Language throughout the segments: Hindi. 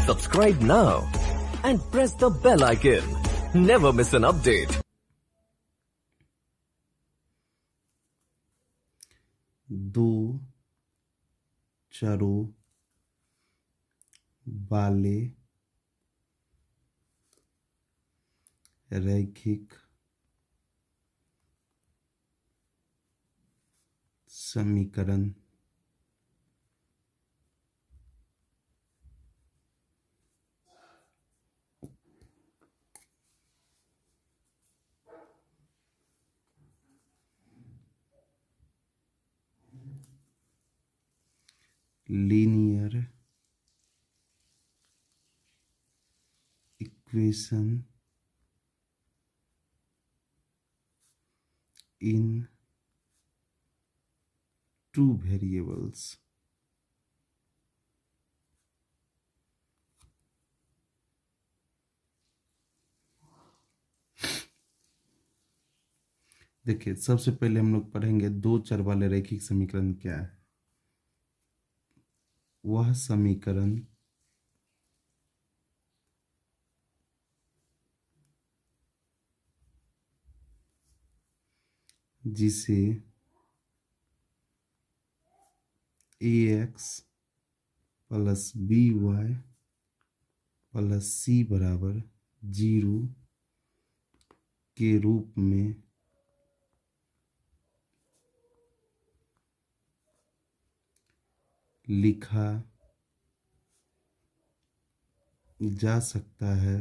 Subscribe now and press the bell icon. Never miss an update. दो चरों वाले रैखिक समीकरण linear equation in two variables देखिए, सबसे पहले हम लोग पढ़ेंगे दो चर वाले रैखिक समीकरण क्या है। वह समीकरण जिसे ax plus by plus c बराबर 0 के रूप में लिखा जा सकता है,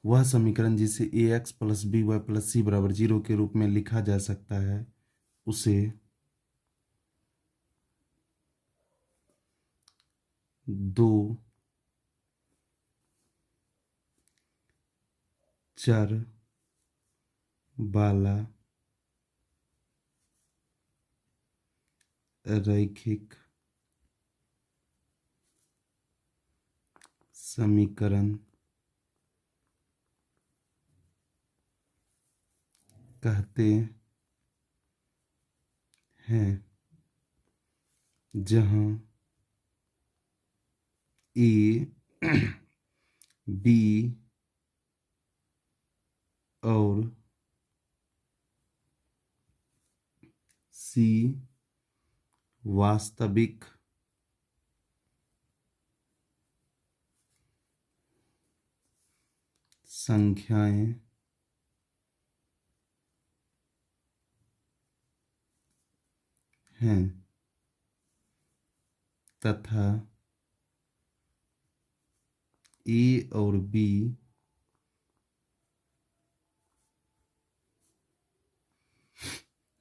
वह समीकरण जिसे ax plus by plus c बराबर 0 के रूप में लिखा जा सकता है उसे दो चर वाला रैखिक समीकरण कहते हैं, जहां ए बी और सी वास्तविक संख्याएं हैं तथा ए और बी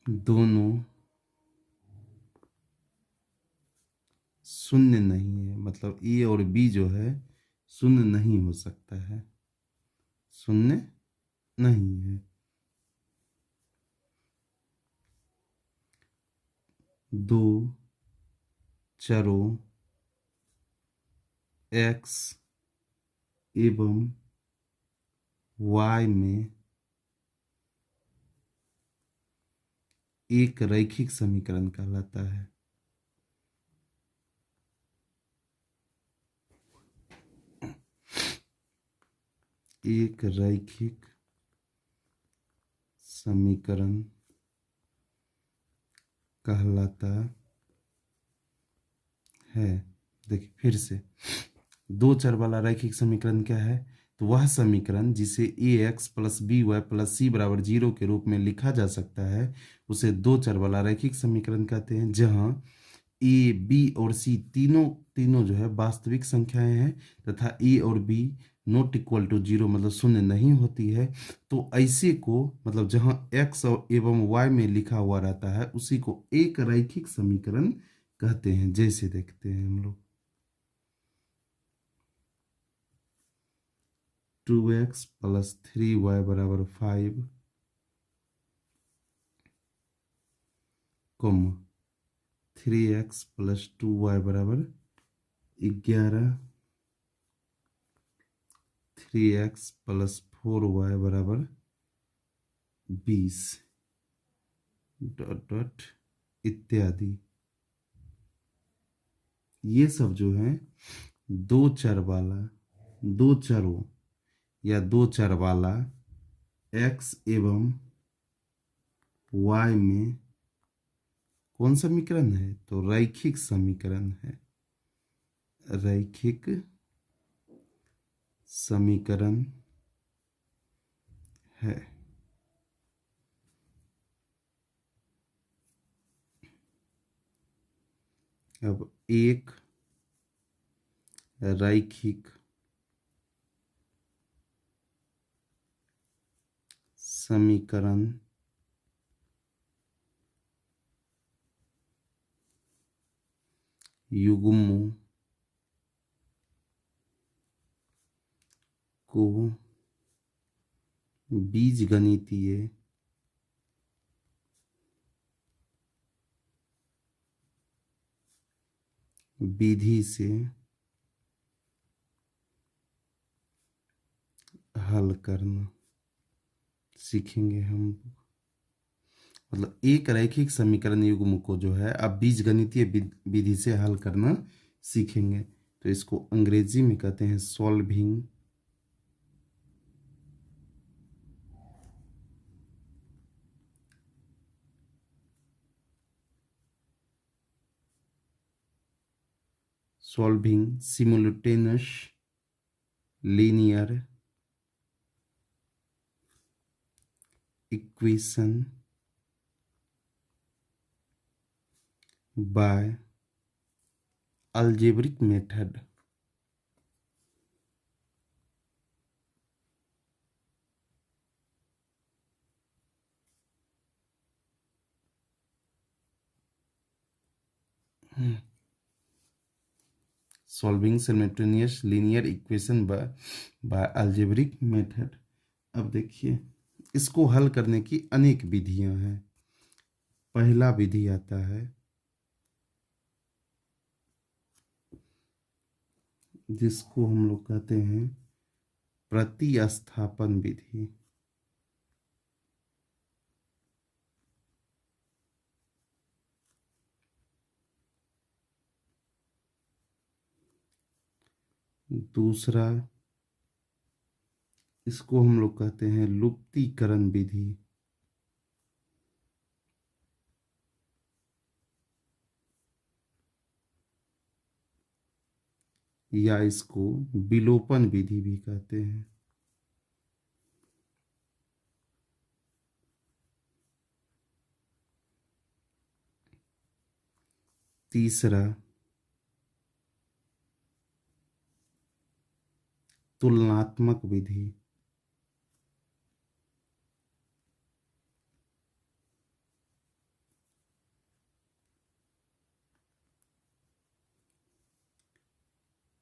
दोनों शून्य नहीं है। मतलब ए और बी जो है शून्य नहीं हो सकता है, शून्य नहीं है। दो चरों x एवं y में एक रैखिक समीकरण कहलाता है। एक रैखिक समीकरण कहलाता है। देखिए फिर से, दो चर वाला रैखिक समीकरण क्या है? तो वह समीकरण जिसे ax plus by plus c बराबर 0 के रूप में लिखा जा सकता है उसे दो चर वाला रैखिक समीकरण कहते हैं, जहां a, b और c तीनों जो है वास्तविक संख्याएं हैं तथा a और b नॉट इक्वल टू 0 मतलब शून्य नहीं होती है। तो ऐसे को मतलब जहां x एवं y में लिखा हुआ रहता है उसी को एक रैखिक समीकरण कहते हैं। जैसे देखते हैं हम लोग, 2x प्लस 3y बराबर 5, 3x प्लस 2y बराबर 11, 3x प्लस 4y बराबर 20। डॉट डॉट इत्यादि। ये सब जो है दो चर वाला, दो चरों या दो चर वाला x एवं y में कौन समीकरण है? तो रैखिक समीकरण है। रैखिक समीकरण है। अब एक रैखिक समीकरण युग्मों को बीजगणितीय विधि से हल करना सीखेंगे हम। मतलब एक रैखिक समीकरण युग्म को जो है अब बीजगणितीय विधि से हल करना सीखेंगे। तो इसको अंग्रेजी में कहते हैं solving simultaneous linear equation by algebraic method. Solving simultaneous linear equation by algebraic method. अब देखिए, इसको हल करने की अनेक विधियां हैं। पहला विधि आता है जिसको हम लोग कहते हैं प्रतिस्थापन विधि। दूसरा, इसको हम लोग कहते हैं लुप्तीकरण विधि। या इसको विलोपन विधि भी कहते हैं। तीसरा, तुलनात्मक विधि।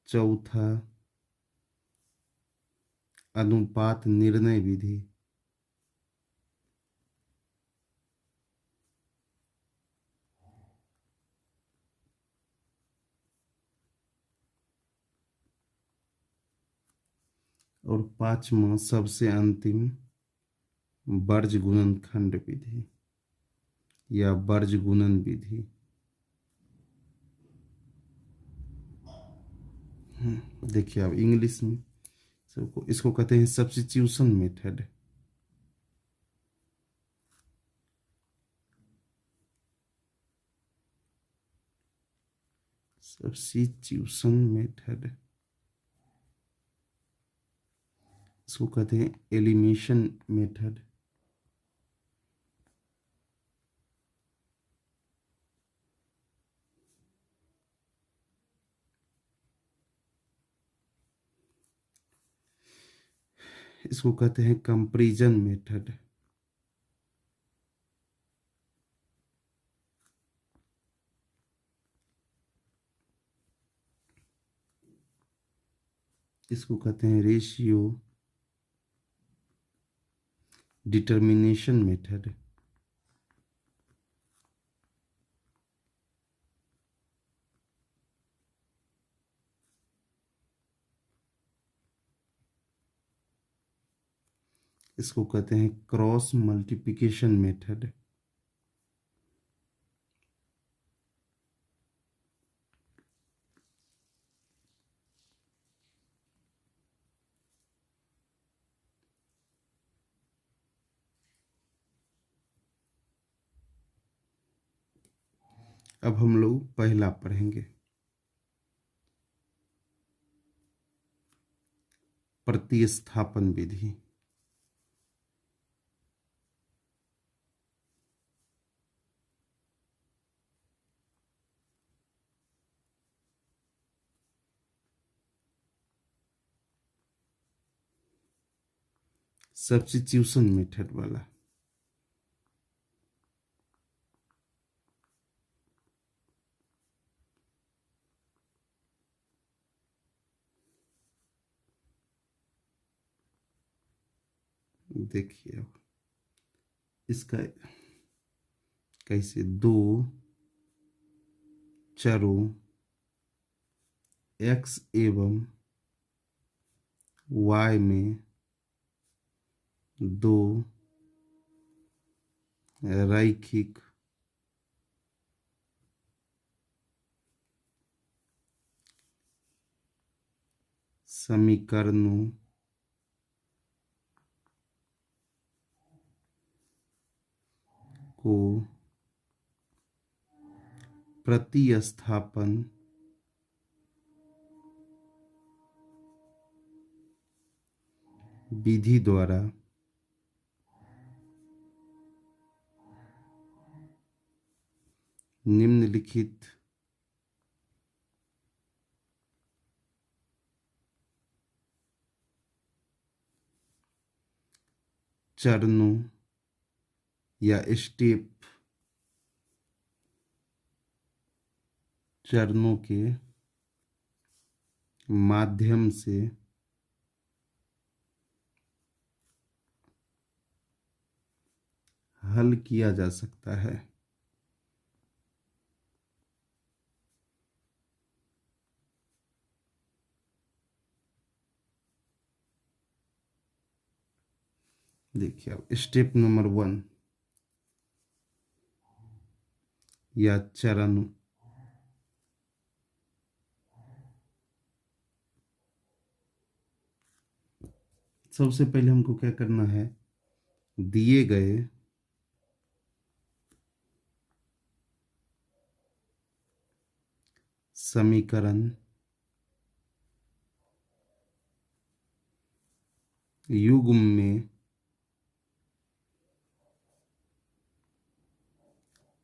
चौथा, अनुपात निर्णय विधि। और पांचवा, सबसे अंतिम, वर्ज गुणनखंड विधि या वर्ज गुणन विधि। देखिए अब इंग्लिश में सबको इसको कहते हैं सब्स्टिट्यूशन मेथड। सब्स्टिट्यूशन मेथड, इसको कहते हैं एलिमिनेशन मेथड। इसको कहते हैं कंपैरिजन मेथड। इसको कहते हैं रेशियो डिटर्मिनेशन मेथड। इसको कहते हैं क्रॉस मल्टीप्लिकेशन मेथड। अब हम लोग पहला पढ़ेंगे, प्रतिस्थापन विधि। सब्स्टिट्यूशन मेथड वाला। देखिए अब इसका कैसे, दो चरों x एवं y में दो रैखिक समीकरणों को प्रतिस्थापन विधि द्वारा निम्नलिखित चरणों या स्टेप चरणों के माध्यम से हल किया जा सकता है। देखिए अब स्टेप नंबर 1 या चरण, सबसे पहले हमको क्या करना है, दिए गए समीकरण युग्म में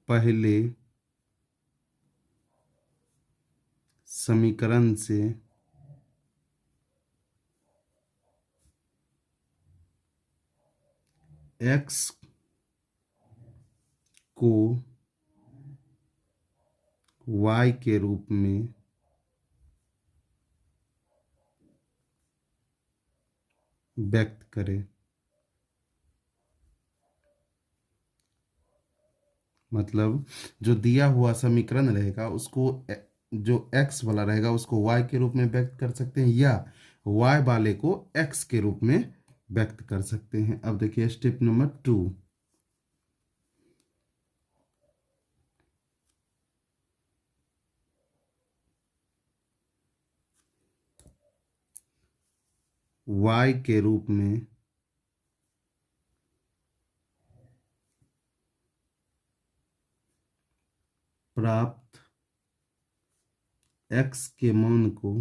पहले समीकरण से x को y के रूप में व्यक्त करें। मतलब जो दिया हुआ समीकरण रहेगा उसको जो x वाला रहेगा उसको y के रूप में व्यक्त कर सकते हैं, या y वाले को x के रूप में व्यक्त कर सकते हैं। अब देखिए स्टेप नंबर 2, y के रूप में प्राप्त x के मान को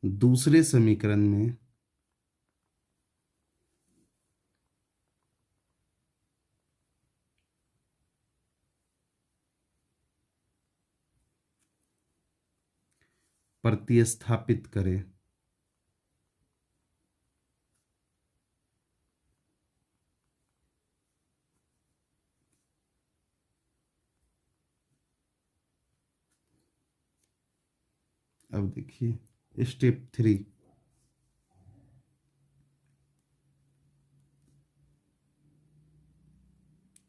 दूसरे समीकरण में प्रतिस्थापित करें। अब देखिए स्टेप 3,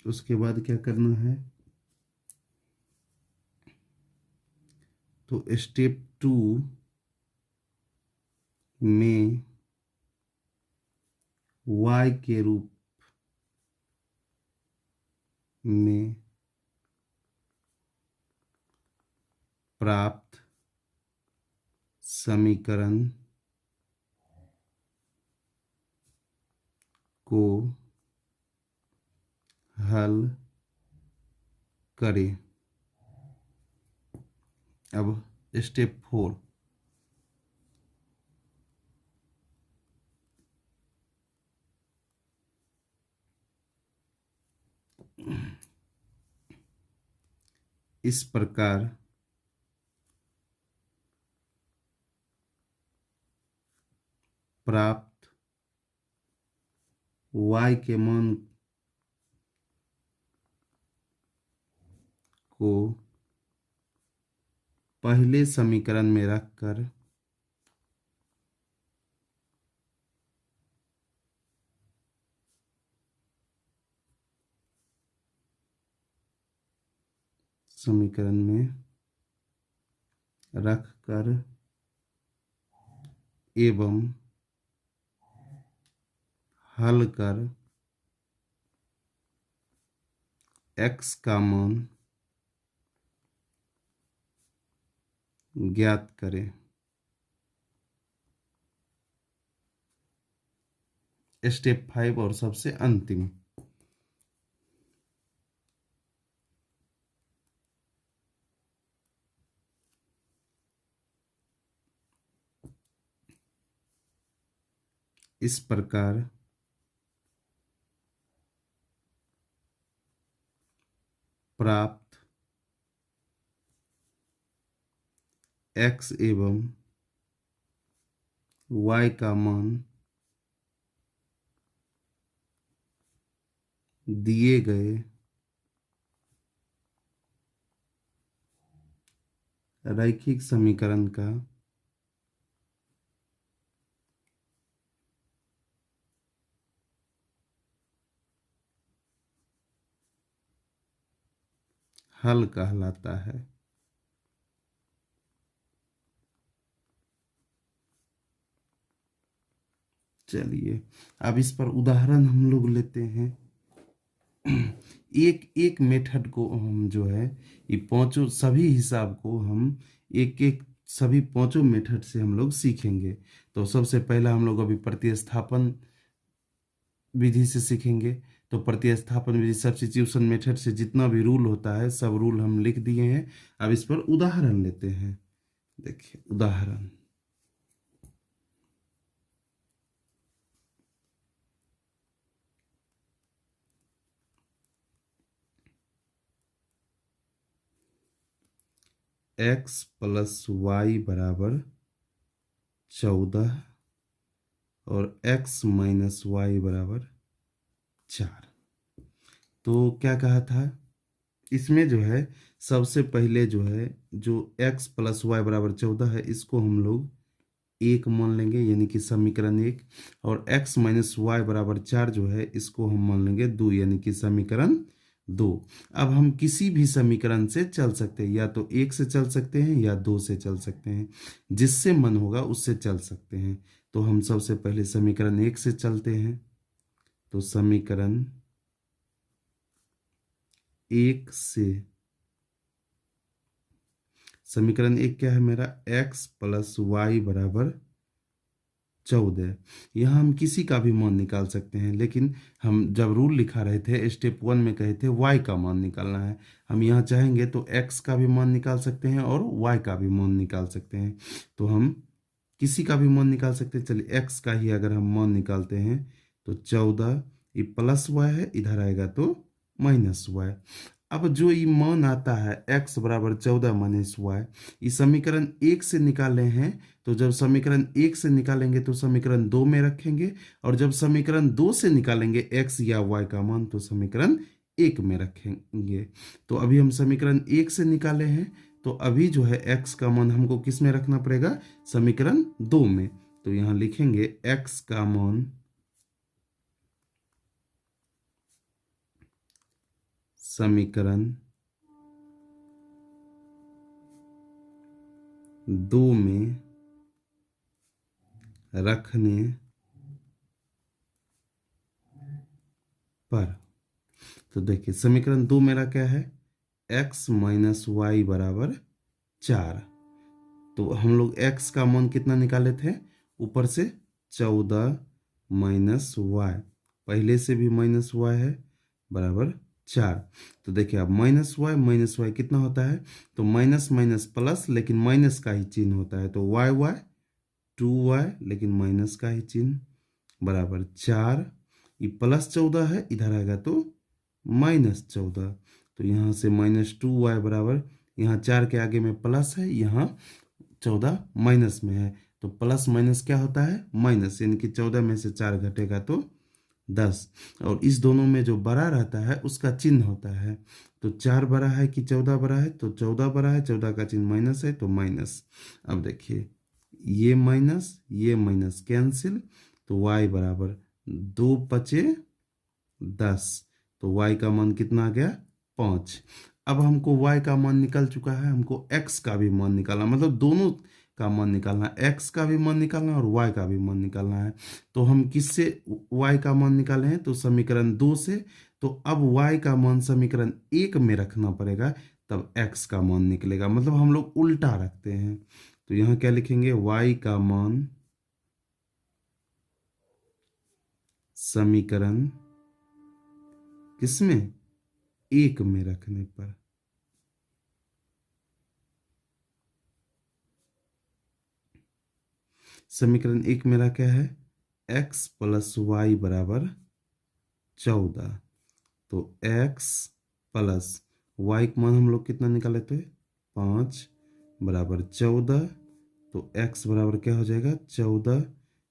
उसके बाद क्या करना है, तो स्टेप 2 में y के रूप में प्राप्त समीकरण को हल करें। अब स्टेप 4, इस प्रकार प्राप्त y के मान को पहले समीकरण में रखकर एवं हल कर x का मान ज्ञात करें। स्टेप 5 और सबसे अंतिम, इस प्रकार प्राप्त x एवं y का मान दिए गए रैखिक समीकरण का हल कहलाता है। चलिए अब इस पर उदाहरण हम लोग लेते हैं। एक एक मेथड को हम जो है ये पांचों सभी हिसाब को हम एक एक सभी पांचों मेथड से हम लोग सीखेंगे। तो सबसे पहला हम लोग अभी प्रतिस्थापन विधि से सीखेंगे। तो प्रतिस्थापन विधि सब्स्टिट्यूशन मेथड से जितना भी रूल होता है सब रूल हम लिख दिए हैं। अब इस पर उदाहरण लेते हैं। देखिए उदाहरण, x प्लस वाई बराबर 14 और x माइनस वाई बराबर 4। तो क्या कहा था इसमें जो है सबसे पहले जो है जो x प्लस वाई बराबर 14 है इसको हम लोग 1 मान लेंगे यानी कि समीकरण 1, और x माइनस वाई बराबर 4 जो है इसको हम मान लेंगे 2 यानी कि समीकरण 2। अब हम किसी भी समीकरण से चल सकते हैं, या तो 1 से चल सकते हैं या 2 से चल सकते हैं, जिससे मन होगा उससे चल सकते हैं। तो हम सबसे पहले समीकरण 1 से चलते हैं। तो समीकरण 1 से, समीकरण 1 क्या है मेरा, x प्लस वाई बराबर 14। यहाँ हम किसी का भी मान निकाल सकते हैं, लेकिन हम जब रूल लिखा रहे थे स्टेप 1 में कहे थे y का मान निकालना है। हम यहाँ चाहेंगे तो x का भी मान निकाल सकते हैं और y का भी मान निकाल सकते हैं। तो हम किसी का भी मान निकाल सकते हैं। चलिए x का ही अगर हम मान निकालते हैं तो 14, ये प्लस y है, इधर आएगा तो माइनस y। अब जो ये मान आता है x बराबर 14 माइनस वाई, ये समीकरण 1 से निकाले हैं। तो जब समीकरण 1 से निकालेंगे तो समीकरण 2 में रखेंगे, और जब समीकरण 2 से निकालेंगे x या y का मान तो समीकरण 1 में रखेंगे। तो अभी हम समीकरण 1 से निकाले हैं, तो अभी जो है x का मान हमको किस में रखना पड़ेगा, समीकरण 2 में। तो यहाँ लिखेंगे x का मान समीकरण 2 में रखने पर, तो देखिए समीकरण 2 मेरा क्या है, x माइनस वाई बराबर 4। तो हम लोग x का मान कितना निकाले थे, ऊपर से 14 माइनस वाई, पहले से भी माइनस वाई है, बराबर 4। तो देखिए अब माइनस वाई कितना होता है, तो माइनस माइनस प्लस, लेकिन माइनस का ही चिन्ह होता है, तो वाई वाई 2y, लेकिन माइनस का ही चिन्ह, बराबर 4। ये +14 है, इधर आएगा तो -14। तो यहाँ से -2y बराबर, यहाँ 4 के आगे में प्लस है, यहाँ 14 माइनस में है, तो प्लस माइनस क्या होता है, माइनस, यानी कि 14 में से 4 घटेगा तो 10। और इस दोनों में जो बड़ा रहता है उसका चिन्ह होता है, तो 4 बड़ा है कि 14 बड़ा है, तो 14 बड़ा है, 14 का चिन्ह माइनस है तो माइनस। अब देखिए ये माइनस कैंसिल, तो y बराबर 2 पचे 10, तो y का मान कितना आ गया, 5। अब हमको y का मान निकल चुका है, हमको x का भी मान निकालना, मतलब दोनों का मान निकालना, x का भी मान निकालना और y का भी मान निकालना है। तो हम किससे y का मान निकाले हैं, तो समीकरण 2 से। तो अब y का मान समीकरण 1 में रखना पड़ेगा, तब x का मान निकलेगा, मतलब हम लोग उल्टा रखते हैं। तो यहाँ क्या लिखेंगे, y का मान समीकरण किसमें, 1 में रखने पर, समीकरण 1 मेरा क्या है, x प्लस वाई बराबर 14। तो x प्लस वाई का मान हम लोग कितना निकाले थे, 5 बराबर 14। तो x बराबर क्या हो जाएगा, 14,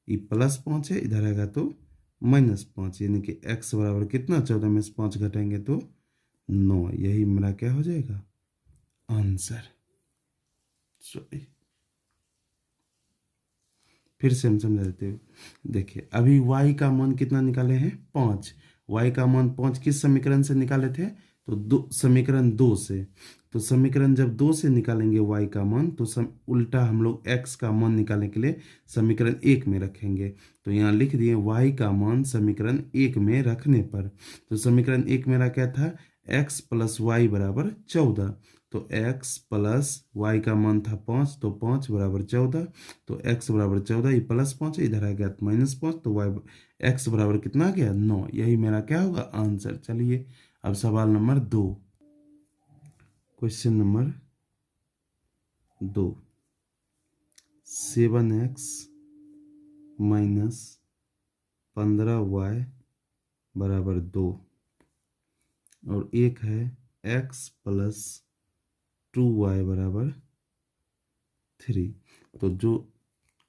ये +5 है, इधर आएगा तो -5, यानी कि x बराबर कितना, 14 में से 5 घटाएंगे तो 9। यही मेरा क्या हो जाएगा, आंसर। सॉरी, फिर से हम समझा देते हैं। देखिए अभी y का मान कितना निकाले हैं, 5। y का मान 5 किस समीकरण से निकाले थे, तो समीकरण 2 से। तो समीकरण जब 2 से निकालेंगे y का मान, तो उल्टा हम लोग x का मान निकालने के लिए समीकरण 1 में रखेंगे। तो यहाँ लिख दिए y का मान समीकरण 1 में रखने पर। तो समीकरण 1 मेरा क्या था, x प्लस वाई बराबर 14। तो x प्लस वाई का मान था 5, तो 5 बराबर 14। तो x बराबर 14, ये +5 है, इधर आ गया -5, तो y x बराबर कितना आ गया, 9। यही मेरा क्या होगा, आंसर। चलिए अब सवाल number 2, question number 2, 7x minus 15y बराबर 2, और एक है x प्लस 2y बराबर 3। तो जो,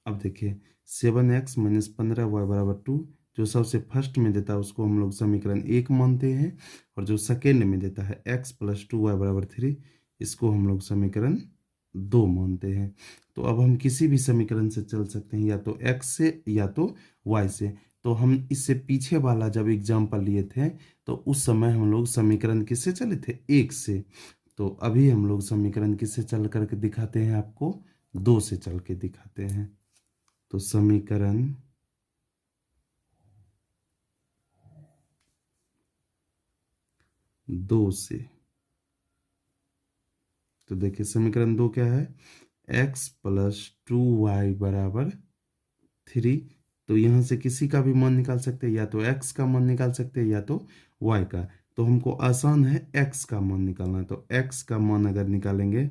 अब देखिए 7x माइनस 15y बराबर 2, जो सबसे फर्स्ट में देता है उसको हम लोग समीकरण 1 मानते हैं, और जो सेकेंड में देता है x प्लस 2y बराबर 3, इसको हम लोग समीकरण 2 मानते हैं। तो अब हम किसी भी समीकरण से चल सकते हैं, या तो x से या तो y से। तो हम इससे पीछे वाला जब एग्जाम्पल लिए थे, तो उस समय हम लोग समीकरण किससे चले थे, 1 से। तो अभी हम लोग समीकरण किससे चल करके दिखाते हैं, आपको 2 से चल के दिखाते हैं। तो समीकरण 2 से, तो देखिए समीकरण 2 क्या है, x प्लस 2y बराबर 3। तो यहाँ से किसी का भी मान निकाल सकते हैं, या तो x का मान निकाल सकते हैं या तो y का। तो हमको आसान है x का मान निकालना, तो x का मान अगर निकालेंगे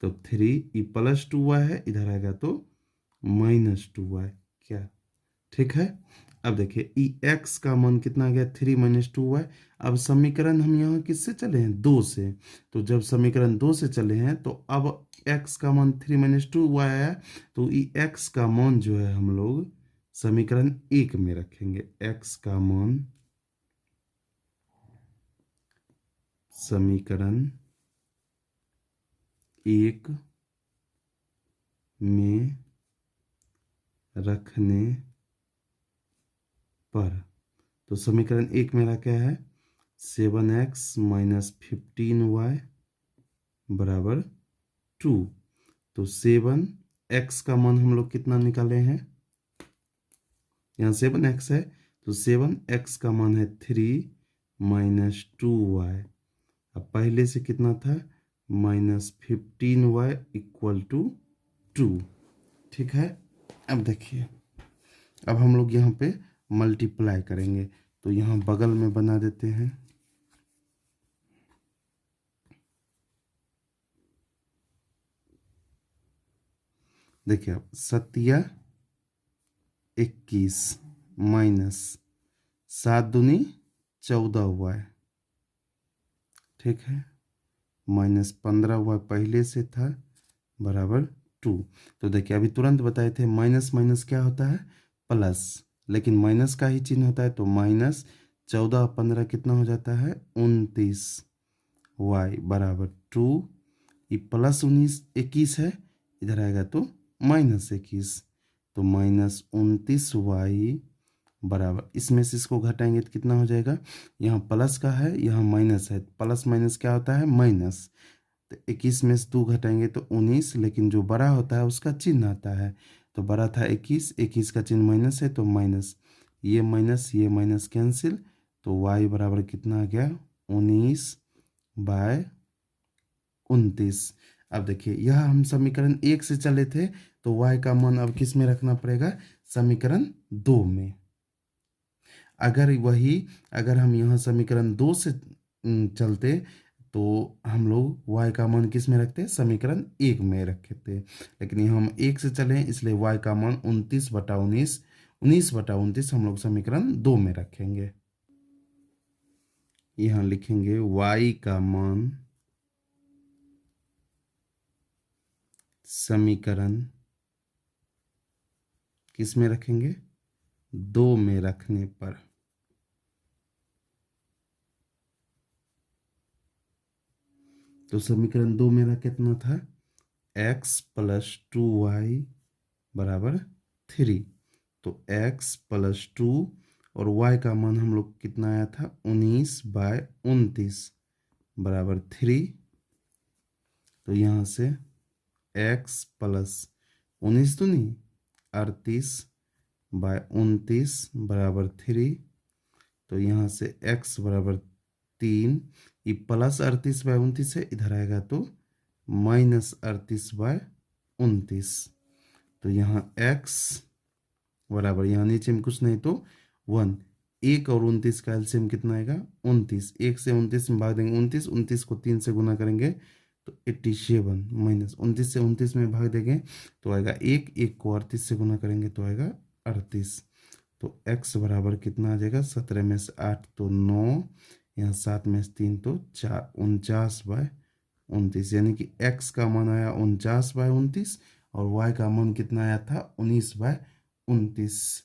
तो 3, ये +2y है, इधर आएगा तो -2y, क्या ठीक है। अब देखिए ई x का मान कितना आ गया, 3 - 2y। अब समीकरण हम यहाँ किससे चले हैं, 2 से। तो जब समीकरण 2 से चले हैं, तो अब x का मान 3 - 2y आया, तो ई x का मान जो है हम लोग समीकरण 1 में रखेंगे। x का मान समीकरण 1 में रखने पर, तो समीकरण 1 मेरा क्या है, 7x माइनस 15y बराबर 2। तो 7x का मान हम लोग कितना निकाले हैं, यहाँ 7x है, तो 7x का मान है 3 - 2y। अब पहले से कितना था, -15y = 2, ठीक है। अब देखिए, अब हम लोग यहाँ पे मल्टीप्लाई करेंगे, तो यहाँ बगल में बना देते हैं देखिए अब 7 × 21 माइनस 7 × 2 = 14 हुआ है, ठीक है। -15 हुआ पहले से था, बराबर 2। तो देखिए अभी तुरंत बताए थे माइनस माइनस क्या होता है, प्लस, लेकिन माइनस का ही चिन्ह होता है, तो -14 और 15 कितना हो जाता है, 29 y बराबर 2। ये +19 21 है, इधर आएगा तो -21, तो -29y बराबर, इसमें से इसको घटाएंगे तो कितना हो जाएगा, यहाँ प्लस का है यहाँ माइनस है, प्लस माइनस क्या होता है, माइनस। तो 21 में से 2 घटाएंगे तो 19, लेकिन जो बड़ा होता है उसका चिन्ह आता है, तो बड़ा था 21, 21 का चिन्ह माइनस है तो माइनस, ये माइनस कैंसिल, तो y बराबर कितना आ गया, 19/29। अब देखिए यह हम समीकरण 1 से चले थे, तो y का मान अब किस में रखना पड़ेगा, समीकरण 2 में। अगर हम यहाँ समीकरण 2 से चलते तो हम लोग y का मान किस में रखते हैं, समीकरण 1 में रखे थे, लेकिन यहाँ हम 1 से चले इसलिए y का मान 19/29 हम लोग समीकरण 2 में रखेंगे। यहाँ लिखेंगे y का मान समीकरण किस में रखेंगे, 2 में रखने पर, तो समीकरण 2 मेरा कितना था, x + 2y बराबर 3, तो x + 2 और y का मान हम लोग कितना आया था, 19/29 बराबर 3। तो यहाँ से x + 19 तो नहीं, 38/29 बराबर 3, तो यहाँ से x बराबर 3, ये +38/29 है, इधर आएगा तो -38/29, तो यहाँ x बराबर, यहाँ नीचे में कुछ नहीं तो 1, 1 और 29 का एलसीएम कितना आएगा, 29, 1 से 29 में भाग देंगे 29, 29 को 3 से गुना करेंगे तो 87, माइनस 29 से 29 में भाग देंगे तो आएगा 1, 1 को 38 से गुना करेंगे तो आएगा 38, तो x बराबर कितना आ जाएगा, 17 में से 8 तो 9, यहाँ 7 में से 3 तो 4, 49/29, यानी कि x का मान आया 49/29 और y का मान कितना आया था, 19/29।